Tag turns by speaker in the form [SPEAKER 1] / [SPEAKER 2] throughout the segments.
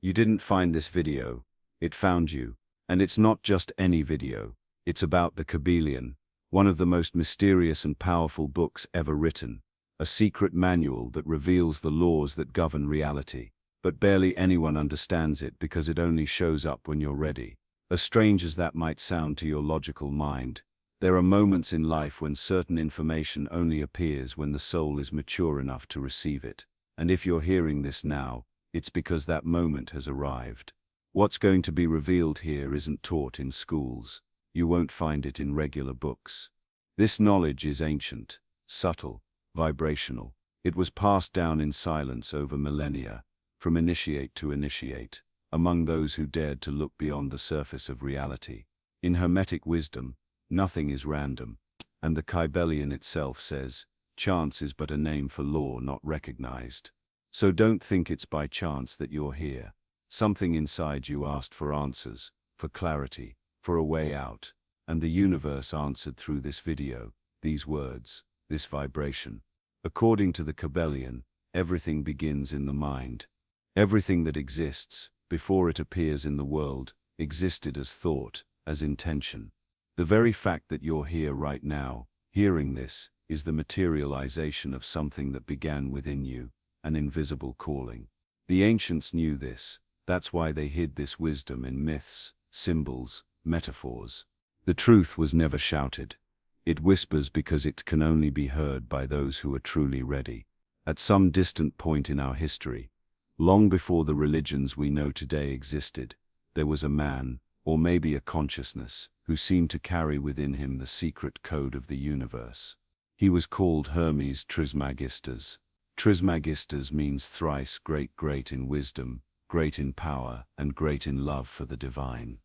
[SPEAKER 1] You didn't find this video, it found you. And it's not just any video, it's about the Kybalion, one of the most mysterious and powerful books ever written, a secret manual that reveals the laws that govern reality. But barely anyone understands it because it only shows up when you're ready. As strange as that might sound to your logical mind, there are moments in life when certain information only appears when the soul is mature enough to receive it. And if you're hearing this now, it's because that moment has arrived. What's going to be revealed here isn't taught in schools. You won't find it in regular books. This knowledge is ancient, subtle, vibrational. It was passed down in silence over millennia, from initiate to initiate, among those who dared to look beyond the surface of reality. In Hermetic wisdom, nothing is random, and the Kybalion itself says, chance is but a name for law not recognized. So don't think it's by chance that you're here. Something inside you asked for answers, for clarity, for a way out, and the universe answered through this video, these words, this vibration. According to the Kybalion, everything begins in the mind. Everything that exists, before it appears in the world, existed as thought, as intention. The very fact that you're here right now, hearing this, is the materialization of something that began within you, an invisible calling. The ancients knew this, that's why they hid this wisdom in myths, symbols, metaphors. The truth was never shouted. It whispers because it can only be heard by those who are truly ready. At some distant point in our history, long before the religions we know today existed, there was a man, or maybe a consciousness, who seemed to carry within him the secret code of the universe. He was called Hermes Trismegistus. Trismegistus means thrice great in wisdom, great in power, and great in love for the divine.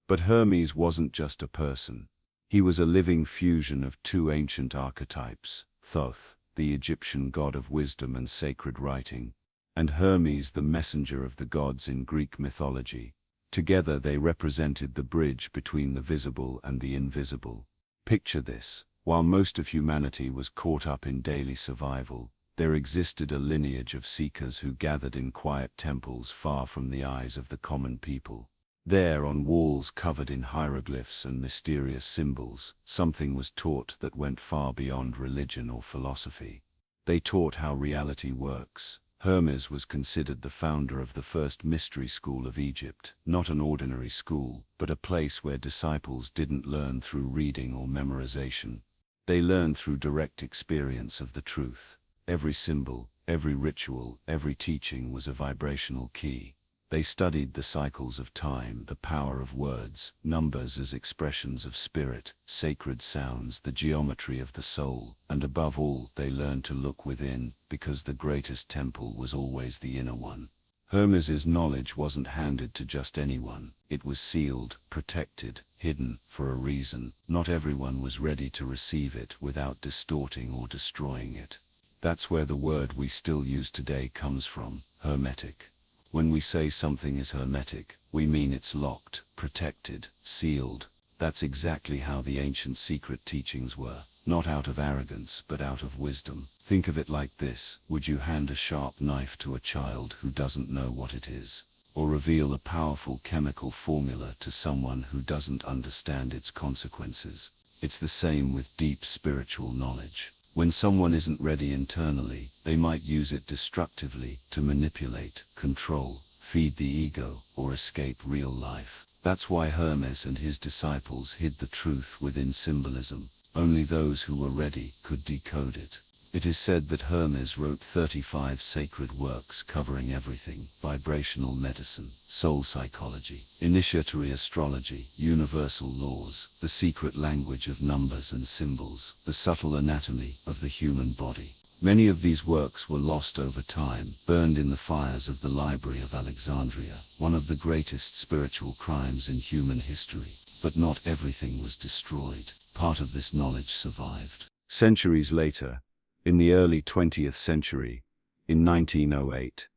[SPEAKER 1] But Hermes wasn't just a person. He was a living fusion of two ancient archetypes, Thoth, the Egyptian god of wisdom and sacred writing, and Hermes, the messenger of the gods in Greek mythology. Together they represented the bridge between the visible and the invisible. Picture this: while most of humanity was caught up in daily survival, there existed a lineage of seekers who gathered in quiet temples far from the eyes of the common people. There, on walls covered in hieroglyphs and mysterious symbols, something was taught that went far beyond religion or philosophy. They taught how reality works. Hermes was considered the founder of the first mystery school of Egypt, not an ordinary school, but a place where disciples didn't learn through reading or memorization. They learned through direct experience of the truth. Every symbol, every ritual, every teaching was a vibrational key. They studied the cycles of time, the power of words, numbers as expressions of spirit, sacred sounds, the geometry of the soul, and above all, they learned to look within, because the greatest temple was always the inner one. Hermes's knowledge wasn't handed to just anyone. It was sealed, protected, hidden, for a reason. Not everyone was ready to receive it without distorting or destroying it. That's where the word we still use today comes from, hermetic. When we say something is hermetic, we mean it's locked, protected, sealed. That's exactly how the ancient secret teachings were, not out of arrogance but out of wisdom. Think of it like this: would you hand a sharp knife to a child who doesn't know what it is? Or reveal a powerful chemical formula to someone who doesn't understand its consequences? It's the same with deep spiritual knowledge. When someone isn't ready internally, they might use it destructively to manipulate, control, feed the ego, or escape real life. That's why Hermes and his disciples hid the truth within symbolism. Only those who were ready could decode it. It is said that Hermes wrote 35 sacred works covering everything: vibrational medicine, soul psychology, initiatory astrology, universal laws, the secret language of numbers and symbols, the subtle anatomy of the human body. Many of these works were lost over time, burned in the fires of the Library of Alexandria, one of the greatest spiritual crimes in human history. But not everything was destroyed. Part of this knowledge survived. Centuries later, in the early 20th century, in 1908,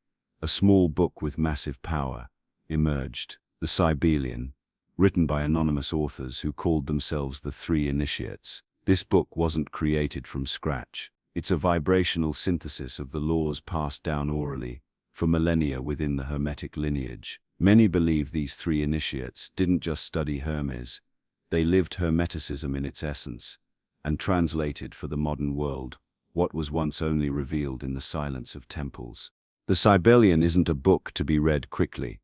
[SPEAKER 1] a small book with massive power emerged, the Kybalion, written by anonymous authors who called themselves the Three Initiates. This book wasn't created from scratch. It's a vibrational synthesis of the laws passed down orally, for millennia within the Hermetic lineage. Many believe these three initiates didn't just study Hermes, they lived Hermeticism in its essence, and translated for the modern world what was once only revealed in the silence of temples. The Kybalion isn't a book to be read quickly.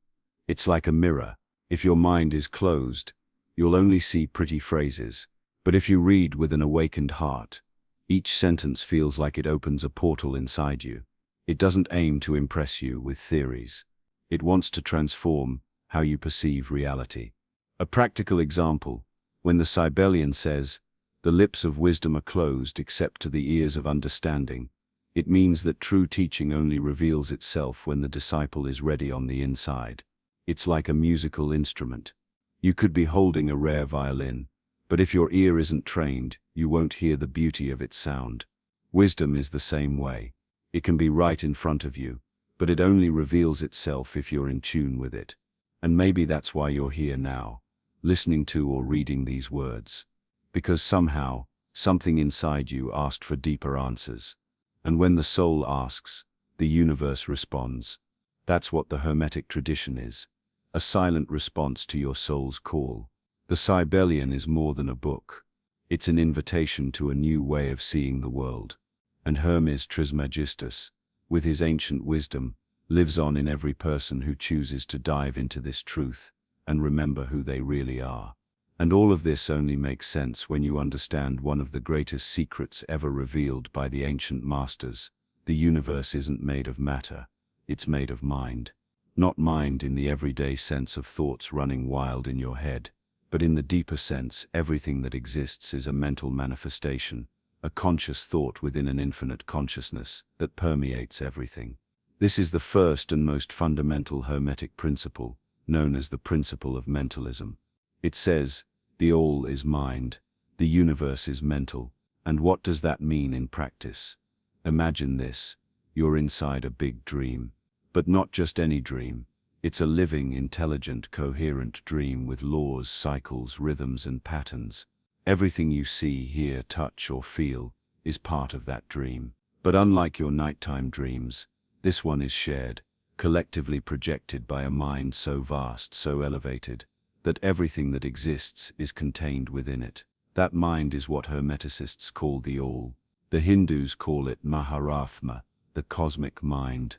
[SPEAKER 1] It's like a mirror. If your mind is closed, you'll only see pretty phrases. But if you read with an awakened heart, each sentence feels like it opens a portal inside you. It doesn't aim to impress you with theories. It wants to transform how you perceive reality. A practical example, when the Kybalion says, "The lips of wisdom are closed except to the ears of understanding," it means that true teaching only reveals itself when the disciple is ready on the inside. It's like a musical instrument. You could be holding a rare violin, but if your ear isn't trained, you won't hear the beauty of its sound. Wisdom is the same way. It can be right in front of you, but it only reveals itself if you're in tune with it. And maybe that's why you're here now, listening to or reading these words. Because somehow, something inside you asked for deeper answers. And when the soul asks, the universe responds. That's what the Hermetic tradition is. A silent response to your soul's call. The Kybalion is more than a book. It's an invitation to a new way of seeing the world. And Hermes Trismegistus, with his ancient wisdom, lives on in every person who chooses to dive into this truth and remember who they really are. And all of this only makes sense when you understand one of the greatest secrets ever revealed by the ancient masters. The universe isn't made of matter, it's made of mind. Not mind in the everyday sense of thoughts running wild in your head, but in the deeper sense, everything that exists is a mental manifestation, a conscious thought within an infinite consciousness that permeates everything. This is the first and most fundamental Hermetic principle, known as the principle of mentalism. It says, the all is mind, the universe is mental. And what does that mean in practice? Imagine this, you're inside a big dream. But not just any dream. It's a living, intelligent, coherent dream with laws, cycles, rhythms, and patterns. Everything you see, hear, touch, or feel is part of that dream. But unlike your nighttime dreams, this one is shared, collectively projected by a mind so vast, so elevated, that everything that exists is contained within it. That mind is what Hermeticists call the All. The Hindus call it Maharatma, the cosmic mind.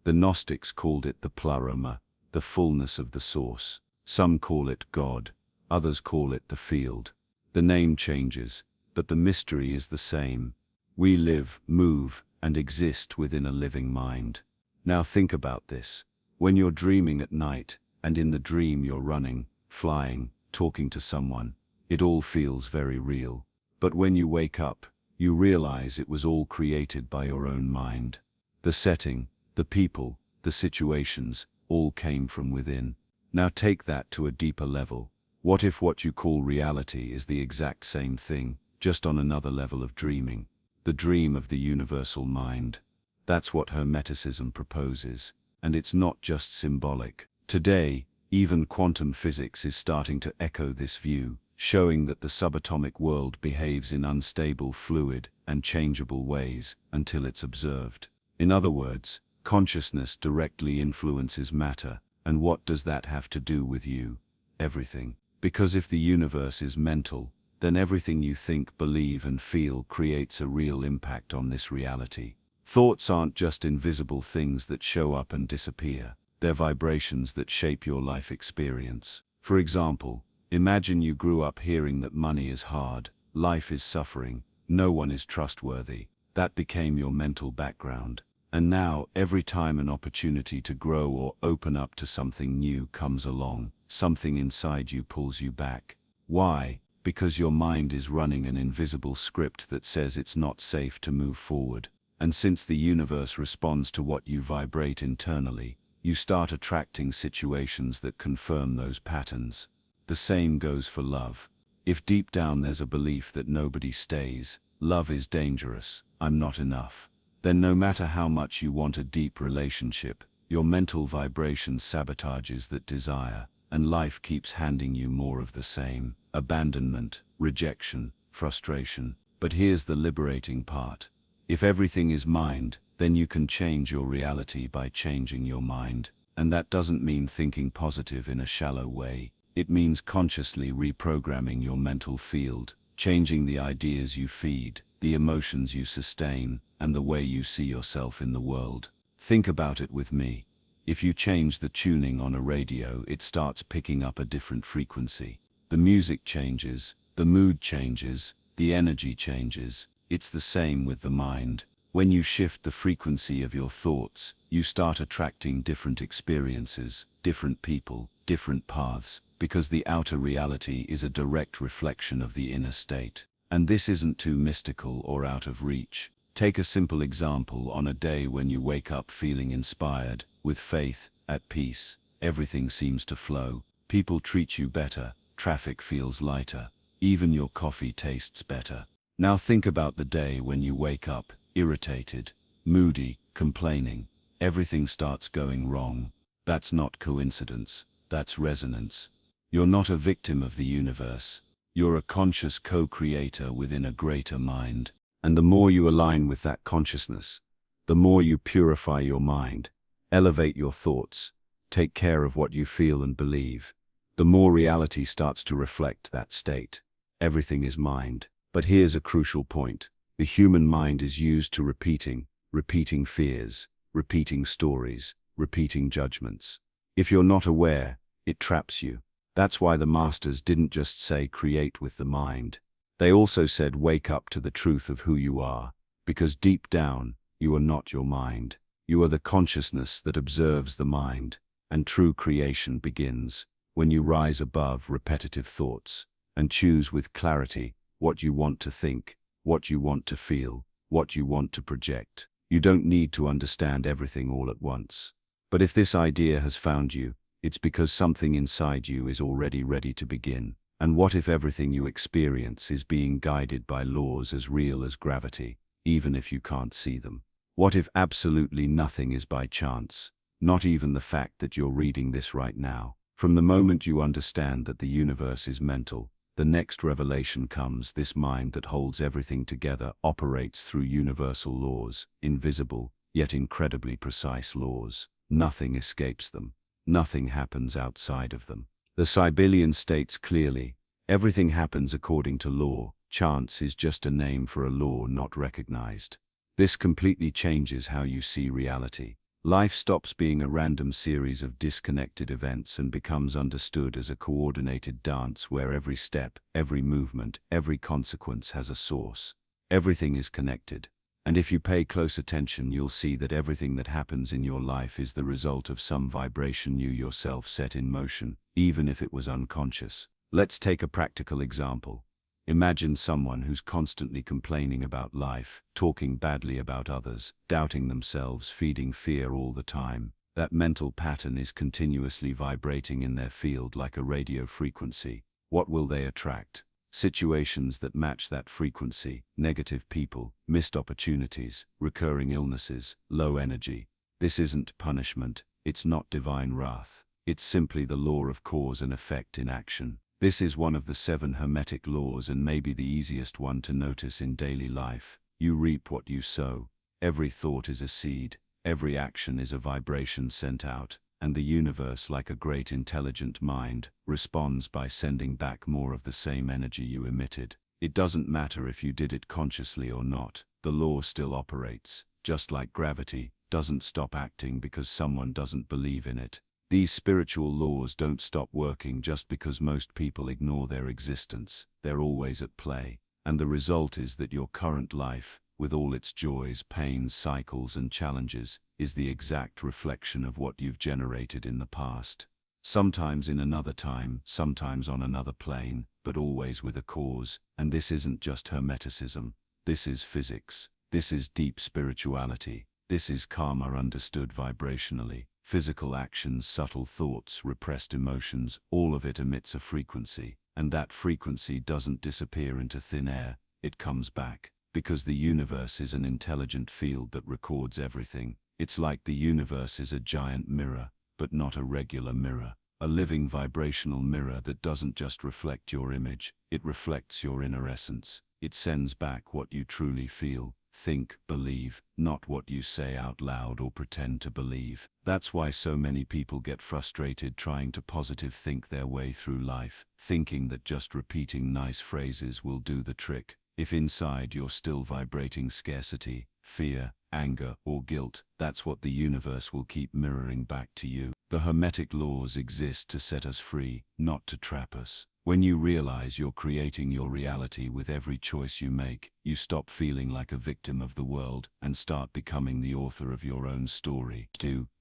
[SPEAKER 1] The Gnostics called it the Pleroma, the fullness of the source. Some call it God, others call it the field. The name changes, but the mystery is the same. We live, move, and exist within a living mind. Now think about this. When you're dreaming at night, and in the dream you're running, flying, talking to someone, it all feels very real. But when you wake up, you realize it was all created by your own mind. The setting, the people, the situations, all came from within. Now take that to a deeper level. What if what you call reality is the exact same thing, just on another level of dreaming? The dream of the universal mind. That's what Hermeticism proposes, and it's not just symbolic. Today, even quantum physics is starting to echo this view, showing that the subatomic world behaves in unstable, fluid, and changeable ways until it's observed. In other words, consciousness directly influences matter, and what does that have to do with you? Everything. Because if the universe is mental, then everything you think, believe, and feel creates a real impact on this reality. Thoughts aren't just invisible things that show up and disappear. They're vibrations that shape your life experience. For example, imagine you grew up hearing that money is hard, life is suffering, no one is trustworthy. That became your mental background. And now, every time an opportunity to grow or open up to something new comes along, something inside you pulls you back. Why? Because your mind is running an invisible script that says it's not safe to move forward. And since the universe responds to what you vibrate internally, you start attracting situations that confirm those patterns. The same goes for love. If deep down there's a belief that nobody stays, love is dangerous, I'm not enough, then no matter how much you want a deep relationship, your mental vibration sabotages that desire, and life keeps handing you more of the same: abandonment, rejection, frustration. But here's the liberating part. If everything is mind, then you can change your reality by changing your mind. And that doesn't mean thinking positive in a shallow way. It means consciously reprogramming your mental field, changing the ideas you feed, the emotions you sustain, and the way you see yourself in the world. Think about it with me. If you change the tuning on a radio, it starts picking up a different frequency. The music changes, the mood changes, the energy changes. It's the same with the mind. When you shift the frequency of your thoughts, you start attracting different experiences, different people, different paths, because the outer reality is a direct reflection of the inner state. And this isn't too mystical or out of reach. Take a simple example. On a day when you wake up feeling inspired, with faith, at peace, everything seems to flow, people treat you better, traffic feels lighter, even your coffee tastes better. Now think about the day when you wake up, irritated, moody, complaining. Everything starts going wrong. That's not coincidence, that's resonance. You're not a victim of the universe. You're a conscious co-creator within a greater mind. And the more you align with that consciousness, the more you purify your mind, elevate your thoughts, take care of what you feel and believe, the more reality starts to reflect that state. Everything is mind. But here's a crucial point. The human mind is used to repeating fears, repeating stories, repeating judgments. If you're not aware, it traps you. That's why the masters didn't just say create with the mind. They also said wake up to the truth of who you are, because deep down, you are not your mind. You are the consciousness that observes the mind, and true creation begins when you rise above repetitive thoughts and choose with clarity what you want to think, what you want to feel, what you want to project. You don't need to understand everything all at once. But if this idea has found you, it's because something inside you is already ready to begin. And what if everything you experience is being guided by laws as real as gravity, even if you can't see them? What if absolutely nothing is by chance, not even the fact that you're reading this right now? From the moment you understand that the universe is mental, the next revelation comes. This mind that holds everything together operates through universal laws, invisible, yet incredibly precise laws. Nothing escapes them. Nothing happens outside of them. The Kybalion states clearly, everything happens according to law. Chance is just a name for a law not recognized. This completely changes how you see reality. Life stops being a random series of disconnected events and becomes understood as a coordinated dance where every step, every movement, every consequence has a source. Everything is connected. And if you pay close attention, you'll see that everything that happens in your life is the result of some vibration you yourself set in motion, even if it was unconscious. Let's take a practical example. Imagine someone who's constantly complaining about life, talking badly about others, doubting themselves, feeding fear all the time. That mental pattern is continuously vibrating in their field like a radio frequency. What will they attract? Situations that match that frequency, negative people, missed opportunities, recurring illnesses, low energy. This isn't punishment, it's not divine wrath. It's simply the law of cause and effect in action. This is one of the 7 Hermetic laws and maybe the easiest one to notice in daily life. You reap what you sow. Every thought is a seed, every action is a vibration sent out, and the universe, like a great intelligent mind, responds by sending back more of the same energy you emitted. It doesn't matter if you did it consciously or not, the law still operates, just like gravity doesn't stop acting because someone doesn't believe in it. These spiritual laws don't stop working just because most people ignore their existence. They're always at play. And the result is that your current life, with all its joys, pains, cycles, and challenges, is the exact reflection of what you've generated in the past. Sometimes in another time, sometimes on another plane, but always with a cause. And this isn't just Hermeticism. This is physics. This is deep spirituality. This is karma understood vibrationally. Physical actions, subtle thoughts, repressed emotions, all of it emits a frequency. And that frequency doesn't disappear into thin air, it comes back. Because the universe is an intelligent field that records everything. It's like the universe is a giant mirror, but not a regular mirror. A living vibrational mirror that doesn't just reflect your image, it reflects your inner essence. It sends back what you truly feel. think, believe, not what you say out loud or pretend to believe. That's why so many people get frustrated trying to positive think their way through life, thinking that just repeating nice phrases will do the trick. If inside you're still vibrating scarcity, fear, anger, or guilt, that's what the universe will keep mirroring back to you. The Hermetic laws exist to set us free, not to trap us. When you realize you're creating your reality with every choice you make, you stop feeling like a victim of the world and start becoming the author of your own story.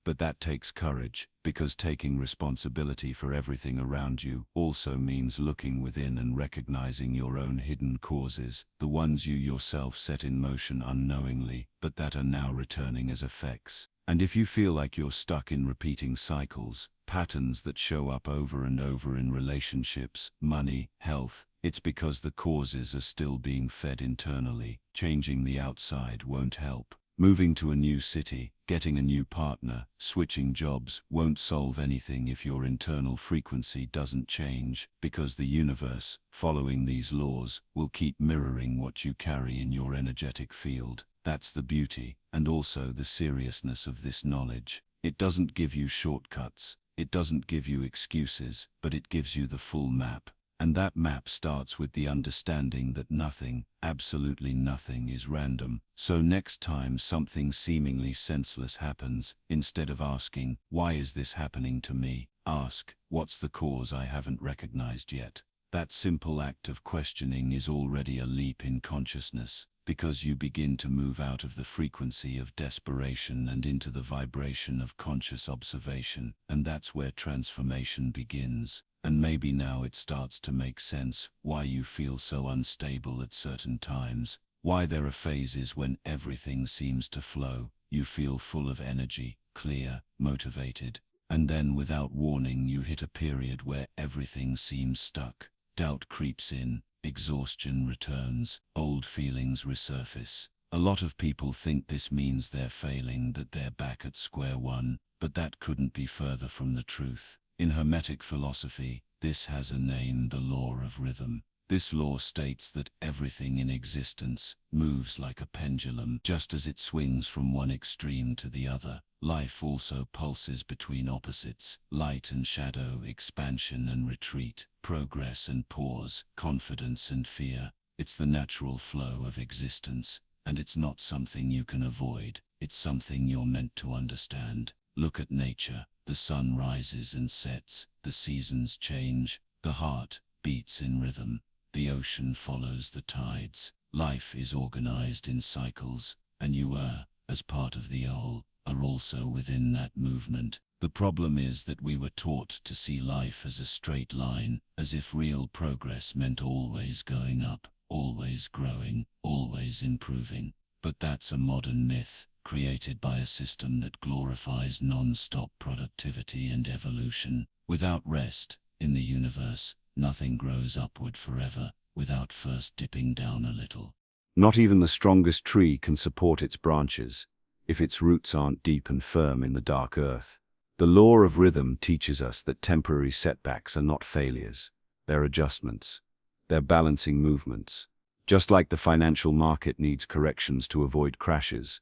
[SPEAKER 1] But that takes courage, because taking responsibility for everything around you also means looking within and recognizing your own hidden causes, the ones you yourself set in motion unknowingly, but that are now returning as effects. And if you feel like you're stuck in repeating cycles, patterns that show up over and over in relationships, money, health, it's because the causes are still being fed internally. Changing the outside won't help. Moving to a new city, getting a new partner, switching jobs won't solve anything if your internal frequency doesn't change, because the universe, following these laws, will keep mirroring what you carry in your energetic field. That's the beauty, and also the seriousness of this knowledge. It doesn't give you shortcuts, it doesn't give you excuses, but it gives you the full map. And that map starts with the understanding that nothing, absolutely nothing, is random. So next time something seemingly senseless happens, instead of asking, "Why is this happening to me?" ask, "What's the cause I haven't recognized yet?" That simple act of questioning is already a leap in consciousness, because you begin to move out of the frequency of desperation and into the vibration of conscious observation, and that's where transformation begins. And maybe now it starts to make sense why you feel so unstable at certain times, why there are phases when everything seems to flow, you feel full of energy, clear, motivated, and then without warning you hit a period where everything seems stuck. Doubt creeps in, exhaustion returns, old feelings resurface. A lot of people think this means they're failing, that they're back at square one, but that couldn't be further from the truth. In Hermetic philosophy, this has a name: the law of rhythm. This law states that everything in existence moves like a pendulum. Just as it swings from one extreme to the other, life also pulses between opposites: light and shadow, expansion and retreat, progress and pause, confidence and fear. It's the natural flow of existence, and it's not something you can avoid, it's something you're meant to understand. Look at nature. The sun rises and sets, the seasons change, the heart beats in rhythm, the ocean follows the tides. Life is organized in cycles, and you as part of the whole, are also within that movement. The problem is that we were taught to see life as a straight line, as if real progress meant always going up, always growing, always improving. But that's a modern myth, created by a system that glorifies non-stop productivity and evolution. Without rest, in the universe, nothing grows upward forever, without first dipping down a little.
[SPEAKER 2] Not even the strongest tree can support its branches, if its roots aren't deep and firm in the dark earth. The law of rhythm teaches us that temporary setbacks are not failures, they're adjustments, they're balancing movements. Just like the financial market needs corrections to avoid crashes,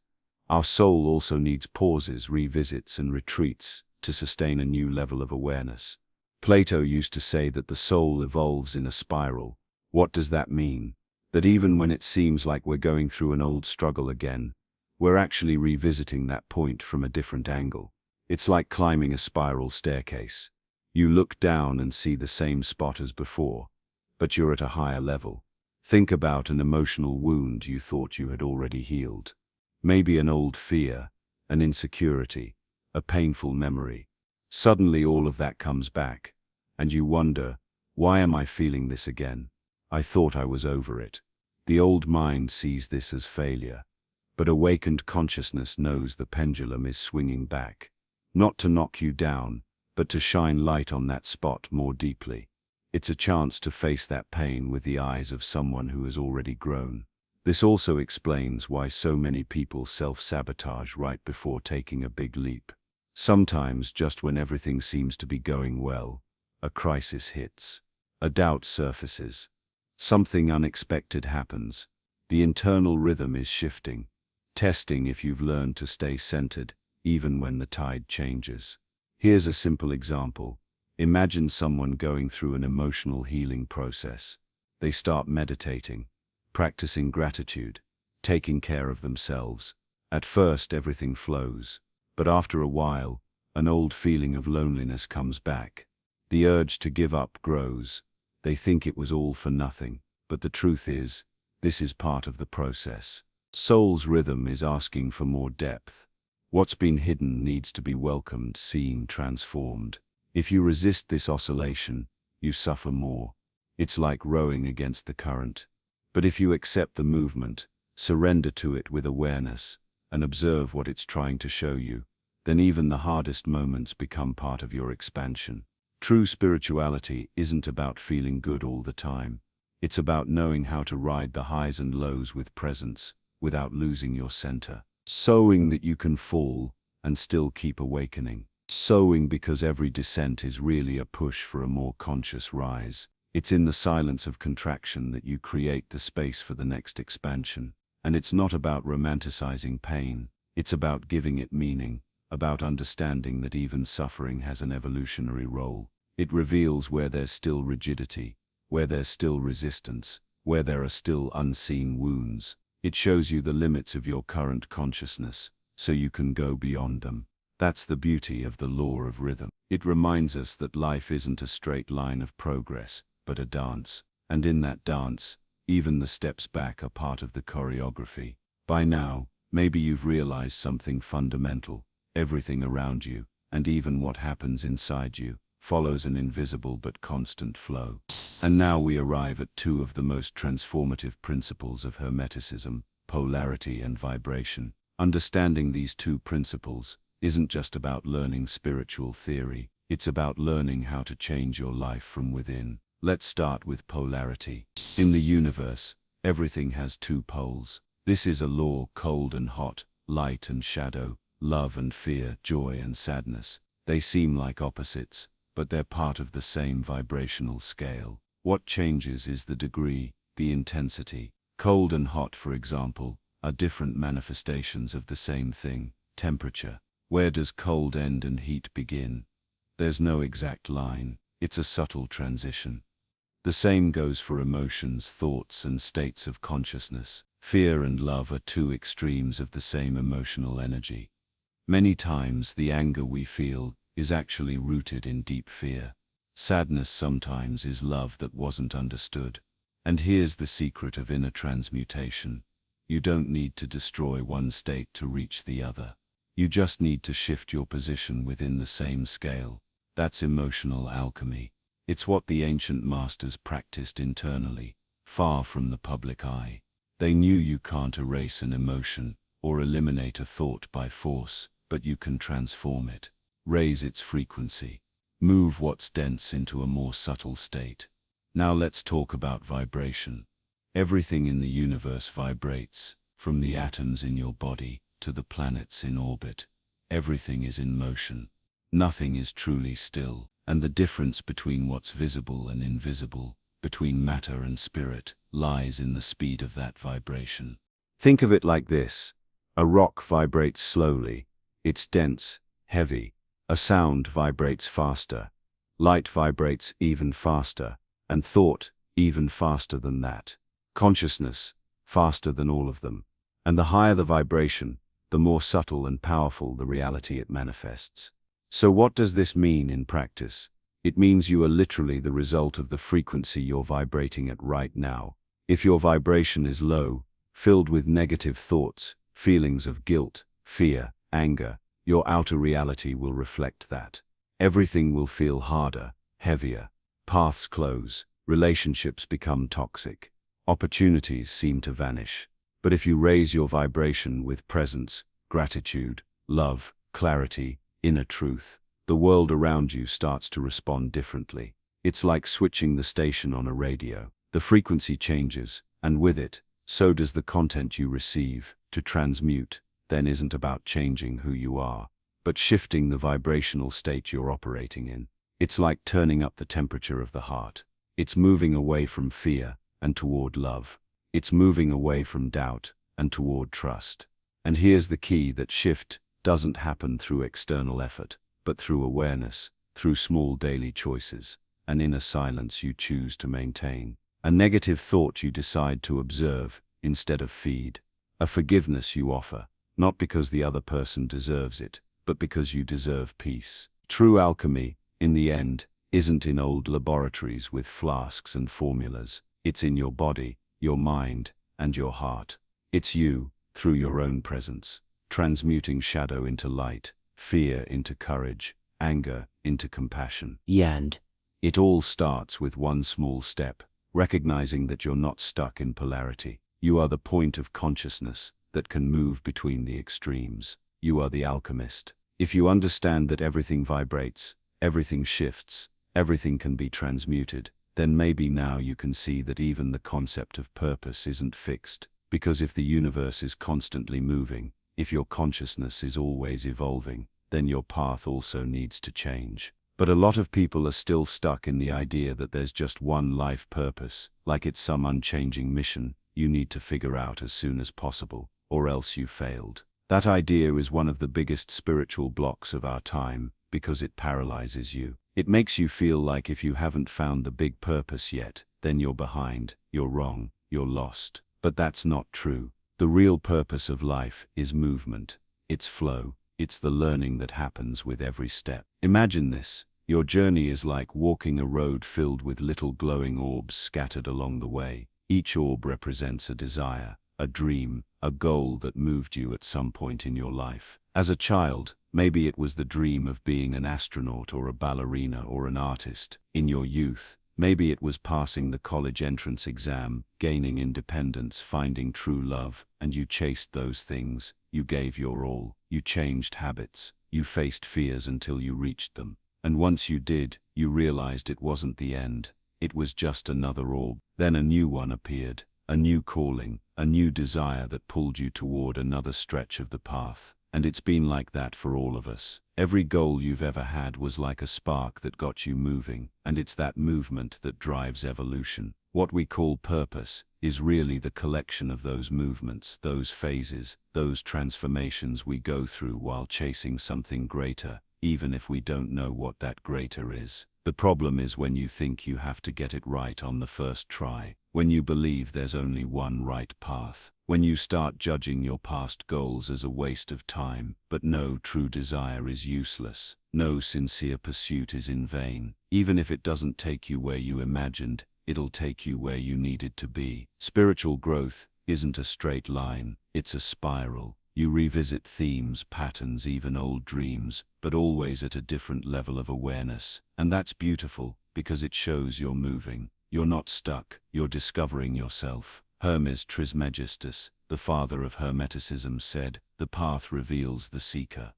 [SPEAKER 2] our soul also needs pauses, revisits, and retreats to sustain a new level of awareness. Plato used to say that the soul evolves in a spiral. What does that mean? That even when it seems like we're going through an old struggle again, we're actually revisiting that point from a different angle. It's like climbing a spiral staircase. You look down and see the same spot as before, but you're at a higher level. Think about an emotional wound you thought you had already healed. Maybe an old fear, an insecurity, a painful memory. Suddenly all of that comes back, and you wonder, why am I feeling this again? I thought I was over it. The old mind sees this as failure, but awakened consciousness knows the pendulum is swinging back, not to knock you down, but to shine light on that spot more deeply. It's a chance to face that pain with the eyes of someone who has already grown. This also explains why so many people self-sabotage right before taking a big leap. Sometimes, just when everything seems to be going well, a crisis hits. A doubt surfaces. Something unexpected happens. The internal rhythm is shifting, testing if you've learned to stay centered, even when the tide changes. Here's a simple example. Imagine someone going through an emotional healing process. They start meditating, practicing gratitude, taking care of themselves. At first, everything flows, but after a while, an old feeling of loneliness comes back. The urge to give up grows. They think it was all for nothing, but the truth is, this is part of the process. Soul's rhythm is asking for more depth. What's been hidden needs to be welcomed, seen, transformed. If you resist this oscillation, you suffer more. It's like rowing against the current. But if you accept the movement, surrender to it with awareness, and observe what it's trying to show you, then even the hardest moments become part of your expansion. True spirituality isn't about feeling good all the time. It's about knowing how to ride the highs and lows with presence, without losing your center. Sowing that you can fall and still keep awakening. Sowing because every descent is really a push for a more conscious rise. It's in the silence of contraction that you create the space for the next expansion. And it's not about romanticizing pain. It's about giving it meaning, about understanding that even suffering has an evolutionary role. It reveals where there's still rigidity, where there's still resistance, where there are still unseen wounds. It shows you the limits of your current consciousness, so you can go beyond them. That's the beauty of the law of rhythm. It reminds us that life isn't a straight line of progress, but a dance. And in that dance, even the steps back are part of the choreography. By now, maybe you've realized something fundamental. Everything around you, and even what happens inside you, follows an invisible but constant flow. And now we arrive at two of the most transformative principles of Hermeticism, polarity and vibration. Understanding these two principles isn't just about learning spiritual theory, it's about learning how to change your life from within. Let's start with polarity. In the universe, everything has two poles. This is a law: cold and hot, light and shadow, love and fear, joy and sadness. They seem like opposites, but they're part of the same vibrational scale. What changes is the degree, the intensity. Cold and hot, for example, are different manifestations of the same thing: temperature. Where does cold end and heat begin? There's no exact line. It's a subtle transition. The same goes for emotions, thoughts, and states of consciousness. Fear and love are two extremes of the same emotional energy. Many times the anger we feel is actually rooted in deep fear. Sadness sometimes is love that wasn't understood. And here's the secret of inner transmutation. You don't need to destroy one state to reach the other. You just need to shift your position within the same scale. That's emotional alchemy. It's what the ancient masters practiced internally, far from the public eye. They knew you can't erase an emotion or eliminate a thought by force, but you can transform it, raise its frequency, move what's dense into a more subtle state. Now let's talk about vibration. Everything in the universe vibrates, from the atoms in your body to the planets in orbit. Everything is in motion. Nothing is truly still, and the difference between what's visible and invisible, between matter and spirit, lies in the speed of that vibration.
[SPEAKER 1] Think of it like this. A rock vibrates slowly. It's dense, heavy. A sound vibrates faster. Light vibrates even faster. And thought, even faster than that. Consciousness, faster than all of them. And the higher the vibration, the more subtle and powerful the reality it manifests. So what does this mean in practice? It means you are literally the result of the frequency you're vibrating at right now. If your vibration is low, filled with negative thoughts, feelings of guilt, fear, anger, your outer reality will reflect that. Everything will feel harder, heavier. Paths close, relationships become toxic. Opportunities seem to vanish. But if you raise your vibration with presence, gratitude, love, clarity, inner truth, the world around you starts to respond differently. It's like switching the station on a radio. The frequency changes, and with it, so does the content you receive. To transmute, then, isn't about changing who you are, but shifting the vibrational state you're operating in. It's like turning up the temperature of the heart. It's moving away from fear and toward love.
[SPEAKER 2] It's moving away from doubt and toward trust. And here's the key: that shift doesn't happen through external effort, but through awareness, through small daily choices, an inner silence you choose to maintain, a negative thought you decide to observe instead of feed, a forgiveness you offer, not because the other person deserves it, but because you deserve peace. True alchemy, in the end, isn't in old laboratories with flasks and formulas. It's in your body, your mind, and your heart. It's you, through your own presence, transmuting shadow into light, fear into courage, anger into compassion.
[SPEAKER 3] And
[SPEAKER 2] It all starts with one small step, recognizing that you're not stuck in polarity. You are the point of consciousness that can move between the extremes. You are the alchemist. If you understand that everything vibrates, everything shifts, everything can be transmuted, then maybe now you can see that even the concept of purpose isn't fixed. Because if the universe is constantly moving, if your consciousness is always evolving, then your path also needs to change. But a lot of people are still stuck in the idea that there's just one life purpose, like it's some unchanging mission you need to figure out as soon as possible, or else you failed. That idea is one of the biggest spiritual blocks of our time, because it paralyzes you. It makes you feel like if you haven't found the big purpose yet, then you're behind, you're wrong, you're lost. But that's not true. The real purpose of life is movement. It's flow. It's the learning that happens with every step. Imagine this. Your journey is like walking a road filled with little glowing orbs scattered along the way. Each orb represents a desire, a dream, a goal that moved you at some point in your life. As a child, maybe it was the dream of being an astronaut or a ballerina or an artist. In your youth, maybe it was passing the college entrance exam, gaining independence, finding true love, and you chased those things. You gave your all. You changed habits. You faced fears until you reached them. And once you did, you realized it wasn't the end. It was just another orb. Then a new one appeared, a new calling, a new desire that pulled you toward another stretch of the path. And it's been like that for all of us. Every goal you've ever had was like a spark that got you moving, and it's that movement that drives evolution. What we call purpose is really the collection of those movements, those phases, those transformations we go through while chasing something greater, even if we don't know what that greater is. The problem is when you think you have to get it right on the first try, when you believe there's only one right path, when you start judging your past goals as a waste of time. But no true desire is useless. No sincere pursuit is in vain. Even if it doesn't take you where you imagined, it'll take you where you needed to be. Spiritual growth isn't a straight line, it's a spiral. You revisit themes, patterns, even old dreams, but always at a different level of awareness. And that's beautiful, because it shows you're moving. You're not stuck, you're discovering yourself. Hermes Trismegistus, the father of Hermeticism, said, "The path reveals the seeker."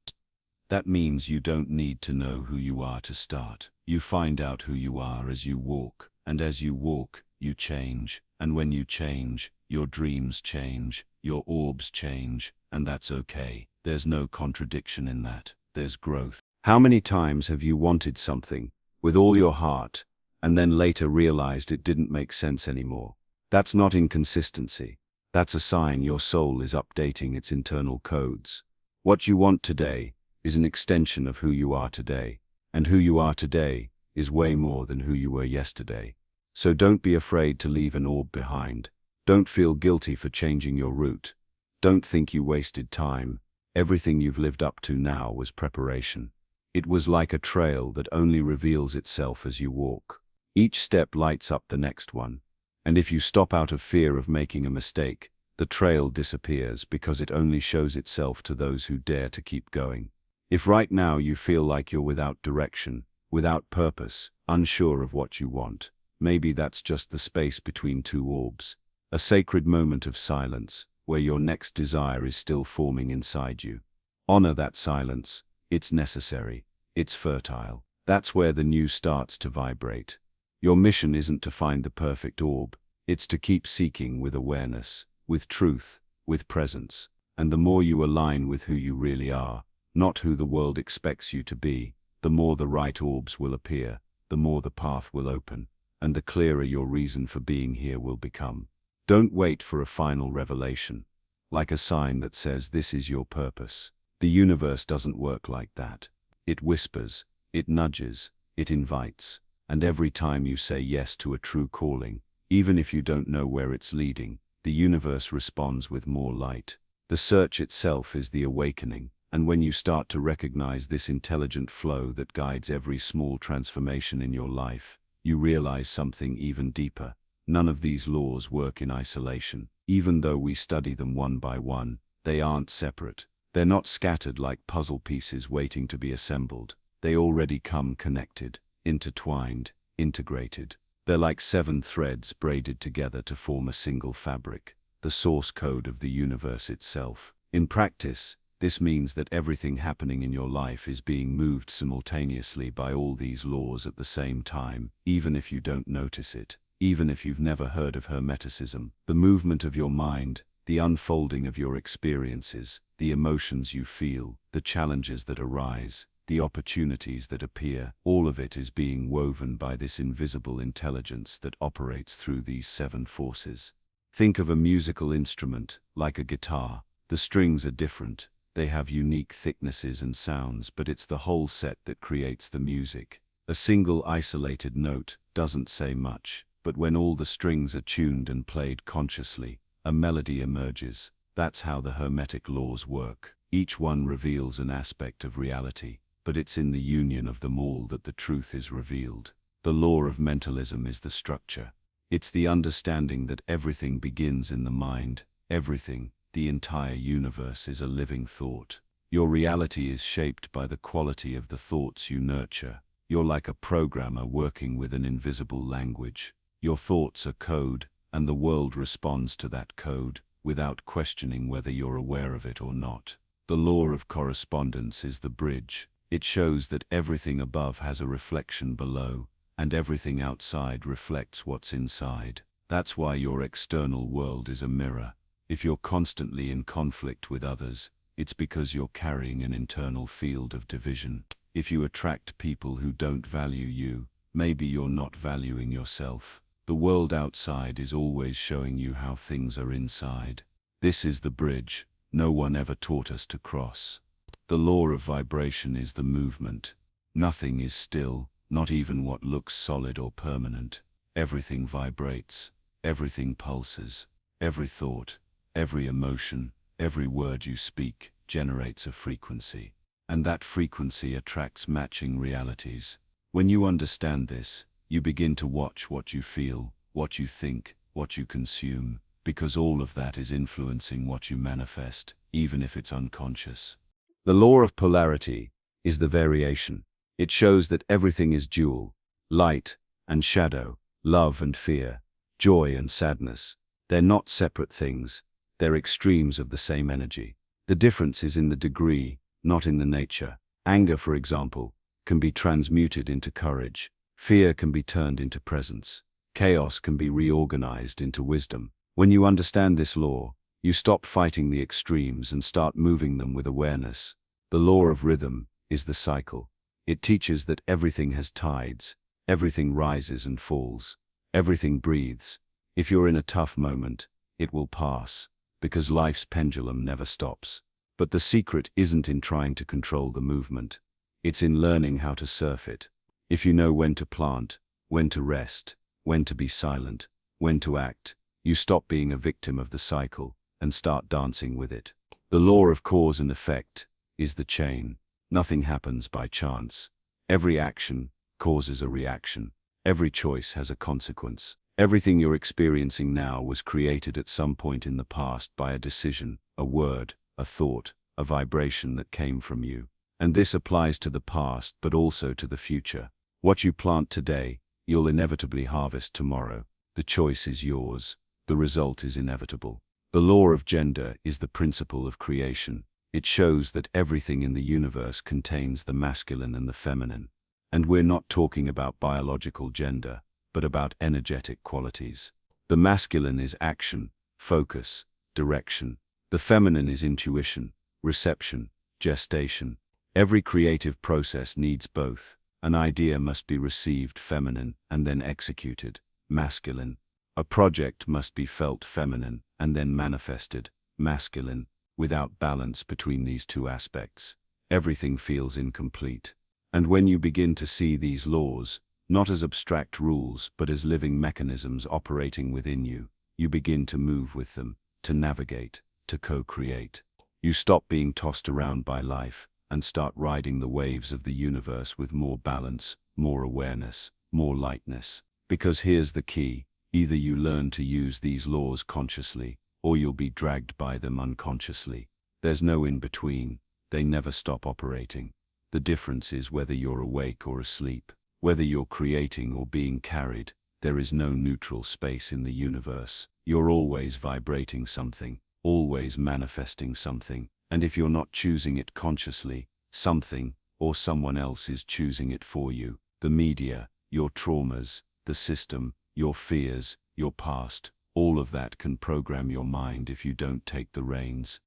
[SPEAKER 2] That means you don't need to know who you are to start. You find out who you are as you walk, and as you walk, you change. And when you change, your dreams change, your orbs change, and that's okay. There's no contradiction in that. There's growth. How many times have you wanted something with all your heart, and then later realized it didn't make sense anymore? That's not inconsistency. That's a sign your soul is updating its internal codes. What you want today is an extension of who you are today, and who you are today is way more than who you were yesterday. So don't be afraid to leave an orb behind. Don't feel guilty for changing your route. Don't think you wasted time. Everything you've lived up to now was preparation. It was like a trail that only reveals itself as you walk. Each step lights up the next one. And if you stop out of fear of making a mistake, the trail disappears because it only shows itself to those who dare to keep going. If right now you feel like you're without direction, without purpose, unsure of what you want, maybe that's just the space between two orbs, a sacred moment of silence where your next desire is still forming inside you. Honor that silence. It's necessary. It's fertile. That's where the new starts to vibrate. Your mission isn't to find the perfect orb. It's to keep seeking with awareness, with truth, with presence. And the more you align with who you really are, not who the world expects you to be, the more the right orbs will appear, the more the path will open, and the clearer your reason for being here will become. Don't wait for a final revelation, like a sign that says this is your purpose. The universe doesn't work like that. It whispers, it nudges, it invites, and every time you say yes to a true calling, even if you don't know where it's leading, the universe responds with more light. The search itself is the awakening, and when you start to recognize this intelligent flow that guides every small transformation in your life, you realize something even deeper. None of these laws work in isolation. Even though we study them one by one, they aren't separate. They're not scattered like puzzle pieces waiting to be assembled. They already come connected, intertwined, integrated. They're like 7 threads braided together to form a single fabric, the source code of the universe itself. In practice, this means that everything happening in your life is being moved simultaneously by all these laws at the same time, even if you don't notice it. Even if you've never heard of Hermeticism, the movement of your mind, the unfolding of your experiences, the emotions you feel, the challenges that arise, the opportunities that appear, all of it is being woven by this invisible intelligence that operates through these 7 forces. Think of a musical instrument, like a guitar. The strings are different, they have unique thicknesses and sounds, but it's the whole set that creates the music. A single isolated note doesn't say much. But when all the strings are tuned and played consciously, a melody emerges. That's how the Hermetic laws work. Each one reveals an aspect of reality, but it's in the union of them all that the truth is revealed. The law of mentalism is the structure. It's the understanding that everything begins in the mind. Everything, the entire universe, is a living thought. Your reality is shaped by the quality of the thoughts you nurture. You're like a programmer working with an invisible language. Your thoughts are code, and the world responds to that code, without questioning whether you're aware of it or not. The law of correspondence is the bridge. It shows that everything above has a reflection below, and everything outside reflects what's inside. That's why your external world is a mirror. If you're constantly in conflict with others, it's because you're carrying an internal field of division. If you attract people who don't value you, maybe you're not valuing yourself. The world outside is always showing you how things are inside. This is the bridge no one ever taught us to cross. The law of vibration is the movement. Nothing is still, not even what looks solid or permanent. Everything vibrates, everything pulses, every thought, every emotion, every word you speak generates a frequency. And that frequency attracts matching realities. When you understand this, you begin to watch what you feel, what you think, what you consume, because all of that is influencing what you manifest, even if it's unconscious.
[SPEAKER 1] The law of polarity is the variation. It shows that everything is dual, light and shadow, love and fear, joy and sadness. They're not separate things, they're extremes of the same energy. The difference is in the degree, not in the nature. Anger, for example, can be transmuted into courage. Fear can be turned into presence. Chaos can be reorganized into wisdom. When you understand this law, you stop fighting the extremes and start moving them with awareness. The law of rhythm is the cycle. It teaches that everything has tides, everything rises and falls, everything breathes. If you're in a tough moment, it will pass, because life's pendulum never stops. But the secret isn't in trying to control the movement. It's in learning how to surf it. If you know when to plant, when to rest, when to be silent, when to act, you stop being a victim of the cycle and start dancing with it. The law of cause and effect is the chain. Nothing happens by chance. Every action causes a reaction. Every choice has a consequence. Everything you're experiencing now was created at some point in the past by a decision, a word, a thought, a vibration that came from you. And this applies to the past but also to the future. What you plant today, you'll inevitably harvest tomorrow. The choice is yours. The result is inevitable. The law of gender is the principle of creation. It shows that everything in the universe contains the masculine and the feminine. And we're not talking about biological gender, but about energetic qualities. The masculine is action, focus, direction. The feminine is intuition, reception, gestation. Every creative process needs both. An idea must be received feminine and then executed masculine.
[SPEAKER 2] A project must be felt feminine and then manifested masculine. Without balance between these two aspects, everything feels incomplete. And when you begin to see these laws, not as abstract rules but as living mechanisms operating within you, you begin to move with them, to navigate, to co-create. You stop being tossed around by life and start riding the waves of the universe with more balance, more awareness, more lightness. Because here's the key: either you learn to use these laws consciously, or you'll be dragged by them unconsciously. There's no in between. They never stop operating. The difference is whether you're awake or asleep, whether you're creating or being carried. There is no neutral space in the universe. You're always vibrating something, always manifesting something, and if you're not choosing it consciously, something or someone else is choosing it for you. The media, your traumas, the system, your fears, your past, all of that can program your mind if you don't take the reins.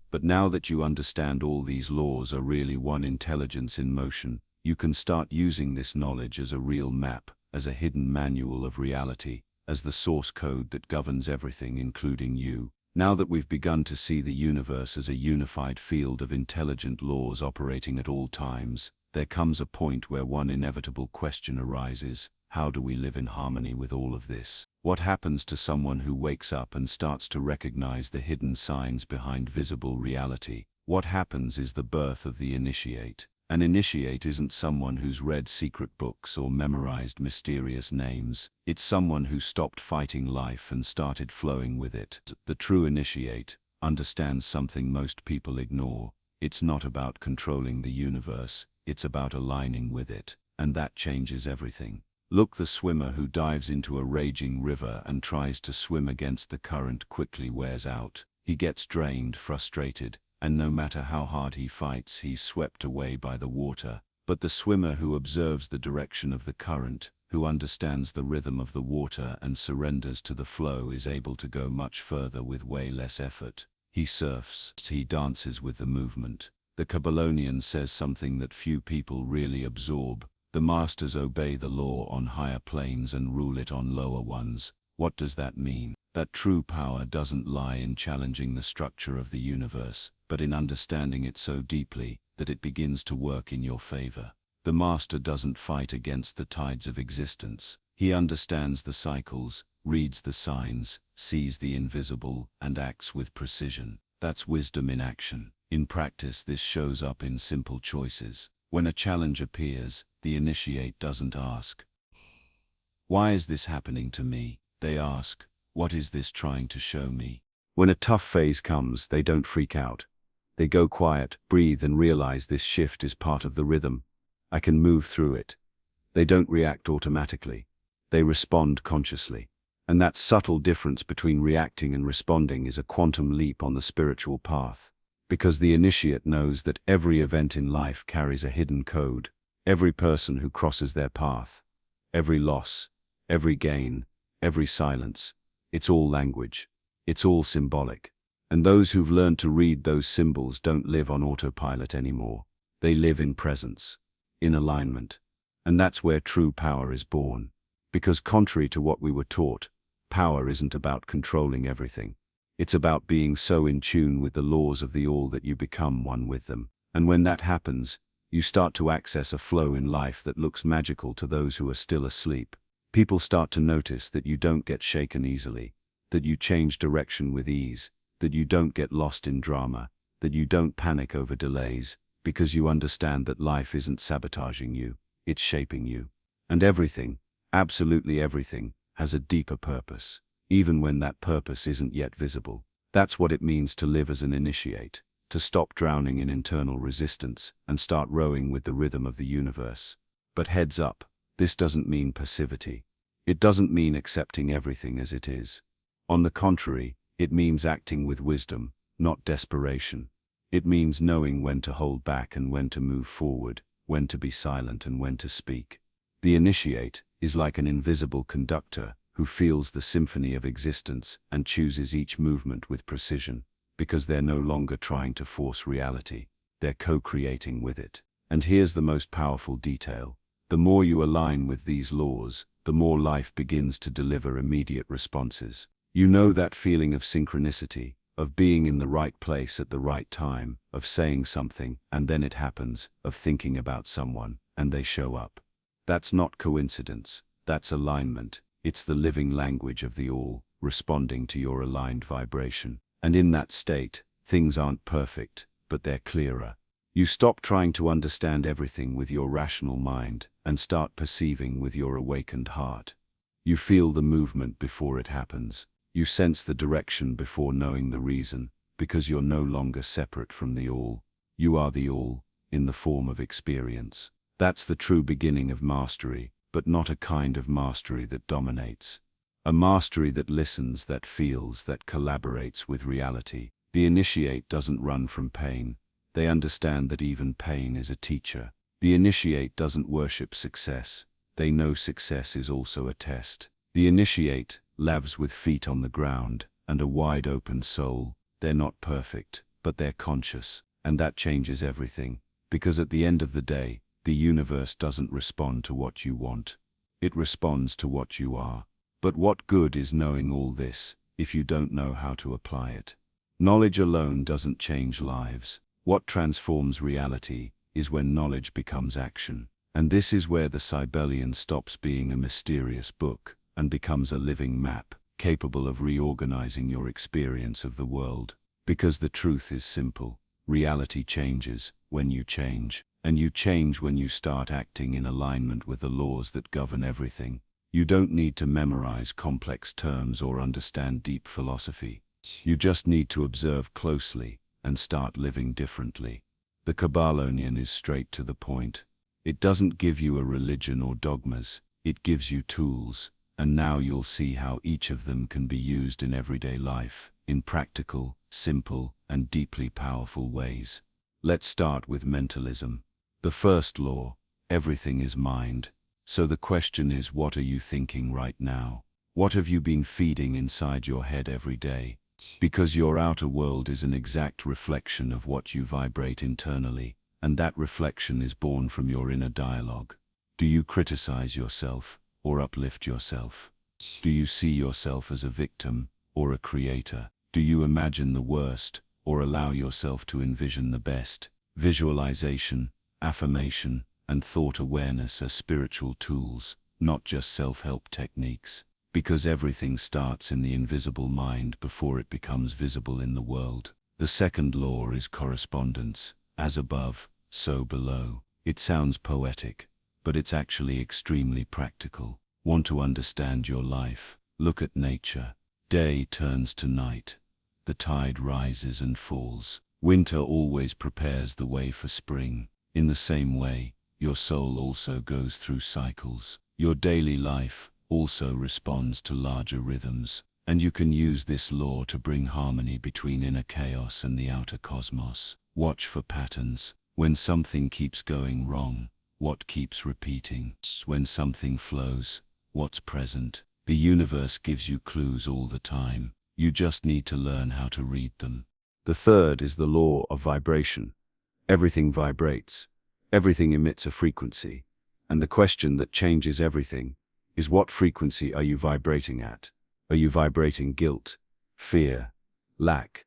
[SPEAKER 2] But now that you understand all these laws are really one intelligence in motion, you can start using this knowledge as a real map, as a hidden manual of reality, as the source code that governs everything, including you. Now that we've begun to see the universe as a unified field of intelligent laws operating at all times, there comes a point where one inevitable question arises: how do we live in harmony with all of this? What happens to someone who wakes up and starts to recognize the hidden signs behind visible reality? What happens is the birth of the initiate. An initiate isn't someone who's read secret books or memorized mysterious names. It's someone who stopped fighting life and started flowing with it. The true initiate understands something most people ignore. It's not about controlling the universe, it's about aligning with it, and that changes everything. Look, the swimmer who dives into a raging river and tries to swim against the current quickly wears out. He gets drained, frustrated, and no matter how hard he fights, he's swept away by the water. But the swimmer who observes the direction of the current, who understands the rhythm of the water and surrenders to the flow, is able to go much further with way less effort. He surfs, he dances with the movement. The Kybalion says something that few people really absorb: the masters obey the law on higher planes and rule it on lower ones. What does that mean? That true power doesn't lie in challenging the structure of the universe, but in understanding it so deeply that it begins to work in your favor. The master doesn't fight against the tides of existence. He understands the cycles, reads the signs, sees the invisible, and acts with precision. That's wisdom in action. In practice, this shows up in simple choices. When a challenge appears, the initiate doesn't ask, "Why is this happening to me?" They ask, "What is this trying to show me?"
[SPEAKER 1] When a tough phase comes, they don't freak out. They go quiet, breathe, and realize this shift is part of the rhythm. I can move through it. They don't react automatically. They respond consciously. And that subtle difference between reacting and responding is a quantum leap on the spiritual path. Because the initiate knows that every event in life carries a hidden code. Every person who crosses their path, every loss, every gain, every silence, it's all language. It's all symbolic. And those who've learned to read those symbols don't live on autopilot anymore. They live in presence, in alignment. And that's where true power is born. Because contrary to what we were taught, power isn't about controlling everything. It's about being so in tune with the laws of the all that you become one with them. And when that happens, you start to access a flow in life that looks magical to those who are still asleep. People start to notice that you don't get shaken easily, that you change direction with ease, that you don't get lost in drama, that you don't panic over delays, because you understand that life isn't sabotaging you, it's shaping you. And everything, absolutely everything, has a deeper purpose, even when that purpose isn't yet visible. That's what it means to live as an initiate, to stop drowning in internal resistance and start rowing with the rhythm of the universe. But heads up, this doesn't mean passivity. It doesn't mean accepting everything as it is. On the contrary, it means acting with wisdom, not desperation. It means knowing when to hold back and when to move forward, when to be silent and when to speak. The initiate is like an invisible conductor who feels the symphony of existence and chooses each movement with precision, because they're no longer trying to force reality, they're co-creating with it. And here's the most powerful detail.
[SPEAKER 2] The more you align with these laws, the more life begins to deliver immediate responses. You know that feeling of synchronicity, of being in the right place at the right time, of saying something and then it happens, of thinking about someone and they show up. That's not coincidence, that's alignment. It's the living language of the all, responding to your aligned vibration. And in that state, things aren't perfect, but they're clearer. You stop trying to understand everything with your rational mind and start perceiving with your awakened heart. You feel the movement before it happens. You sense the direction before knowing the reason, because you're no longer separate from the all. You are the all, in the form of experience. That's the true beginning of mastery, but not a kind of mastery that dominates. A mastery that listens, that feels, that collaborates with reality. The initiate doesn't run from pain. They understand that even pain is a teacher. The initiate doesn't worship success. They know success is also a test. The initiate lives with feet on the ground and a wide open soul. They're not perfect, but they're conscious. And that changes everything. Because at the end of the day, the universe doesn't respond to what you want. It responds to what you are. But what good is knowing all this if you don't know how to apply it? Knowledge alone doesn't change lives. What transforms reality is when knowledge becomes action. And this is where the Kybalion stops being a mysterious book and becomes a living map, capable of reorganizing your experience of the world. Because the truth is simple. Reality changes when you change. And you change when you start acting in alignment with the laws that govern everything. You don't need to memorize complex terms or understand deep philosophy. You just need to observe closely and start living differently. The Kybalion is straight to the point. It doesn't give you a religion or dogmas, it gives you tools, and now you'll see how each of them can be used in everyday life, in practical, simple, and deeply powerful ways. Let's start with mentalism. The first law, everything is mind. So the question is, what are you thinking right now? What have you been feeding inside your head every day? Because your outer world is an exact reflection of what you vibrate internally, and that reflection is born from your inner dialogue. Do you criticize yourself or uplift yourself? Do you see yourself as a victim or a creator? Do you imagine the worst or allow yourself to envision the best? Visualization, affirmation, and thought awareness are spiritual tools, not just self-help techniques. Because everything starts in the invisible mind before it becomes visible in the world. The second law is correspondence. As above, so below. It sounds poetic, but it's actually extremely practical. Want to understand your life? Look at nature. Day turns to night. The tide rises and falls. Winter always prepares the way for spring. In the same way, your soul also goes through cycles. Your daily life also responds to larger rhythms, and you can use this law to bring harmony between inner chaos and the outer cosmos. Watch for patterns. When something keeps going wrong, what keeps repeating? When something flows, what's present? The universe gives you clues all the time. You just need to learn how to read them.
[SPEAKER 1] The third is the law of vibration. Everything vibrates. Everything emits a frequency. And the question that changes everything is, what frequency are you vibrating at? Are you vibrating guilt, fear, lack?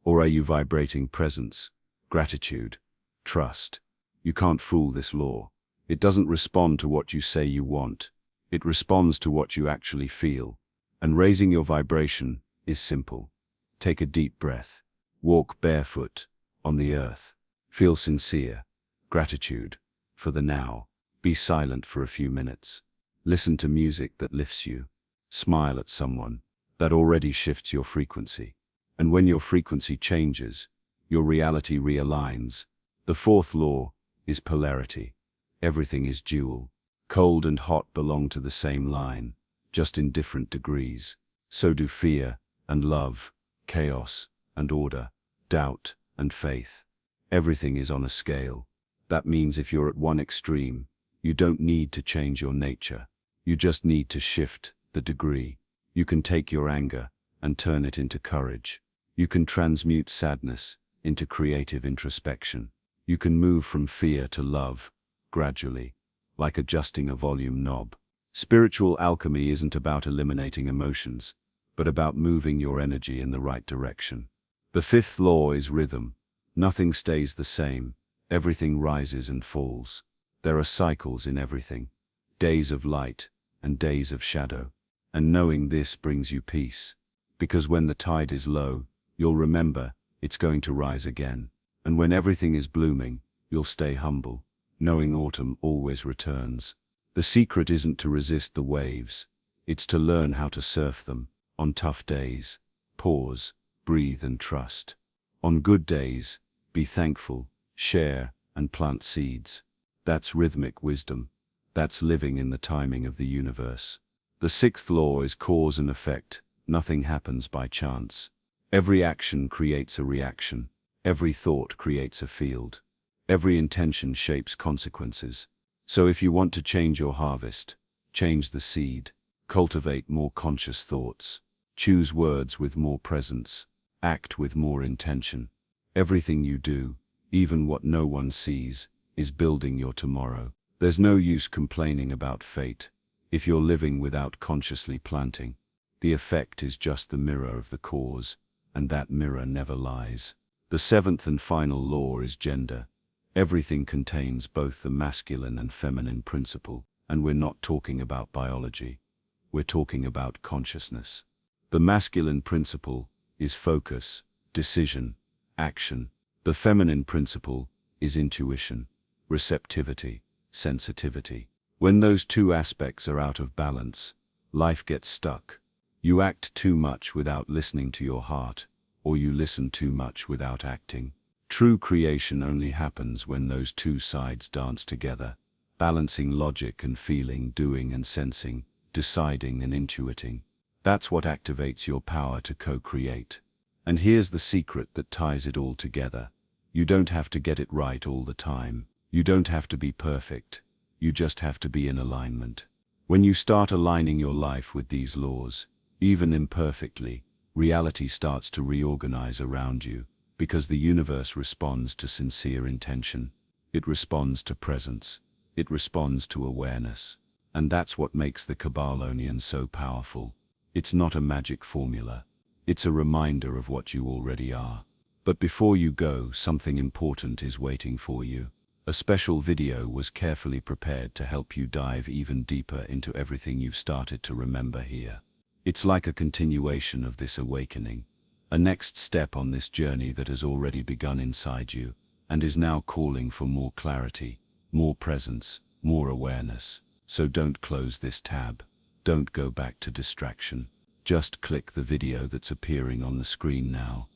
[SPEAKER 1] Or are you vibrating presence, gratitude, trust? You can't fool this law. It doesn't respond to what you say you want. It responds to what you actually feel. And raising your vibration is simple. Take a deep breath. Walk barefoot on the earth. Feel sincere gratitude for the now. Be silent for a few minutes. Listen to music that lifts you. Smile at someone. That already shifts your frequency. And when your frequency changes, your reality realigns. The fourth law is polarity. Everything is dual. Cold and hot belong to the same line, just in different degrees. So do fear and love, chaos and order, doubt and faith. Everything is on a scale. That means if you're at one extreme, you don't need to change your nature. You just need to shift the degree. You can take your anger and turn it into courage. You can transmute sadness into creative introspection. You can move from fear to love, gradually.
[SPEAKER 2] like adjusting a volume knob. Spiritual alchemy isn't about eliminating emotions, but about moving your energy in the right direction. The fifth law is rhythm. Nothing stays the same. Everything rises and falls. There are cycles in everything. Days of light and days of shadow. And knowing this brings you peace. Because when the tide is low, you'll remember it's going to rise again. And when everything is blooming, you'll stay humble, knowing autumn always returns. The secret isn't to resist the waves. It's to learn how to surf them. On tough days, pause, breathe and trust. On good days, be thankful, share, and plant seeds. That's rhythmic wisdom. That's living in the timing of the universe. The sixth law is cause and effect. Nothing happens by chance. Every action creates a reaction. Every thought creates a field. Every intention shapes consequences. So if you want to change your harvest, change the seed. Cultivate more conscious thoughts. Choose words with more presence. Act with more intention. Everything you do, even what no one sees, is building your tomorrow. There's no use complaining about fate if you're living without consciously planting. The effect is just the mirror of the cause, and that mirror never lies. The seventh and final law is gender. Everything contains both the masculine and feminine principle, and we're not talking about biology. We're talking about consciousness. The masculine principle is focus, decision, action. The feminine principle is intuition, receptivity, sensitivity. When those two aspects are out of balance, life gets stuck. You act too much without listening to your heart, or you listen too much without acting. True creation only happens when those two sides dance together, balancing logic and feeling, doing and sensing, deciding and intuiting. That's what activates your power to co-create. And here's the secret that ties it all together. You don't have to get it right all the time. You don't have to be perfect. You just have to be in alignment. When you start aligning your life with these laws, even imperfectly, reality starts to reorganize around you, because the universe responds to sincere intention. It responds to presence. It responds to awareness. And that's what makes the Kybalion so powerful. It's not a magic formula. It's a reminder of what you already are. But before you go, something important is waiting for you. A special video was carefully prepared to help you dive even deeper into everything you've started to remember here. It's like a continuation of this awakening, a next step on this journey that has already begun inside you, and is now calling for more clarity, more presence, more awareness. So don't close this tab. Don't go back to distraction. Just click the video that's appearing on the screen now,